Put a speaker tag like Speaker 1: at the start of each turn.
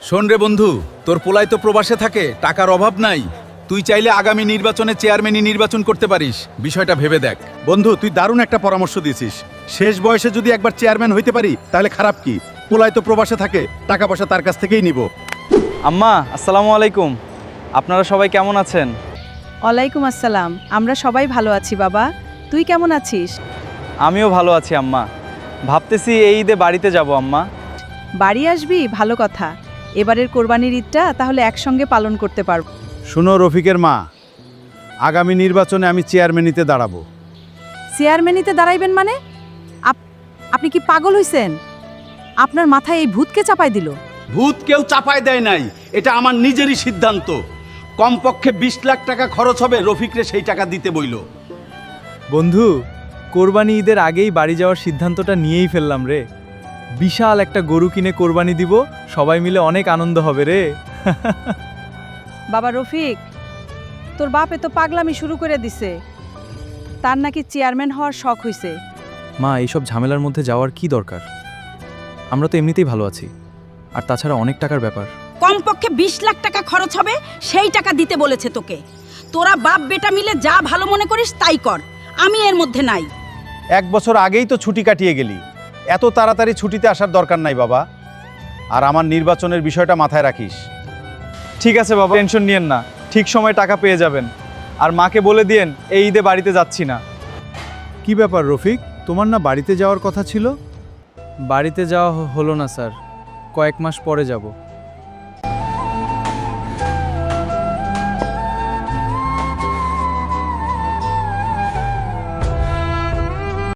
Speaker 1: শোন রে বন্ধু, তোর পোলাই তো প্রবাসে থাকে, টাকার অভাব নাই। তুই চাইলে আগামী নির্বাচনে চেয়ারম্যানই নির্বাচন করতে পারিস, বিষয়টা ভেবে দেখ।
Speaker 2: বন্ধু, তুই দারুণ একটা পরামর্শ দিয়েছিস। শেষ বয়সে যদি একবার চেয়ারম্যান হইতে পারি তাহলে খারাপ কি? পোলাই তো প্রবাসে থাকে, টাকা পয়সা তার কাছ থেকেই নিব।
Speaker 3: আম্মা, আসসালামু আলাইকুম। আপনারা সবাই কেমন আছেন?
Speaker 4: ওয়ালাইকুম আসসালাম। আমরা সবাই ভালো আছি বাবা। তুই কেমন আছিস?
Speaker 3: আমিও ভালো আছি আম্মা। ভাবতেছি এই ঈদে বাড়িতে যাব আম্মা।
Speaker 4: বাড়ি আসবি, ভালো কথা। এবারের কোরবানির ঈদটা তাহলে একসঙ্গে পালন করতে পারব।
Speaker 2: শুনো রফিকের মা, আগামী নির্বাচনে আমি চেয়ারম্যানিতে দাঁড়াবো।
Speaker 4: চেয়ারম্যানিতে দাঁড়াইবেন মানে? আপনি কি পাগল হইছেন? আপনার মাথায় এই ভূতকে চাপাই দিল?
Speaker 2: ভূত কেউ চাপায় দেয় নাই, এটা আমার নিজেরই সিদ্ধান্ত। কমপক্ষে 20 লাখ টাকা খরচ হবে, রফিকরে সেই টাকা দিতে বইল।
Speaker 3: বন্ধু, কোরবানি ঈদের আগেই বাড়ি যাওয়ার সিদ্ধান্তটা নিয়েই ফেললাম রে। বিশাল একটা গরু কিনে কোরবানি দিব, সবাই মিলে অনেক আনন্দ হবে রে।
Speaker 4: বাবা রফিক, তোর বাপ এত পাগলামি শুরু করে দিছে। তার নাকি চেয়ারম্যান হওয়ার শখ হইছে।
Speaker 3: মা, এইসব ঝামেলার মধ্যে যাওয়ার কি দরকার? আমরা তো এমনিতেই ভালো আছি, আর তাছাড়া অনেক টাকার ব্যাপার।
Speaker 5: কমপক্ষে 20 লাখ টাকা খরচ হবে, সেই টাকা দিতে বলেছে তোকে। তোরা বাপ বেটা মিলে যা ভালো মনে করিস তাই কর, আমি এর মধ্যে নাই।
Speaker 2: 1 বছর আগেই তো ছুটি কাটিয়ে গেলি, এত তাড়াতাড়ি ছুটিতে আসার দরকার নাই বাবা। আর আমার নির্বাচনের বিষয়টা মাথায় রাখিস।
Speaker 3: ঠিক আছে বাবা, টেনশন নিয়েন না, ঠিক সময় টাকা পেয়ে যাবেন। আর মাকে বলে দিয়েন এই ঈদে বাড়িতে যাচ্ছি না।
Speaker 2: কি ব্যাপার রফিক, তোমার না বাড়িতে যাওয়ার কথা ছিল?
Speaker 3: বাড়িতে যাওয়া হলো না স্যার, কয়েক মাস পরে যাব।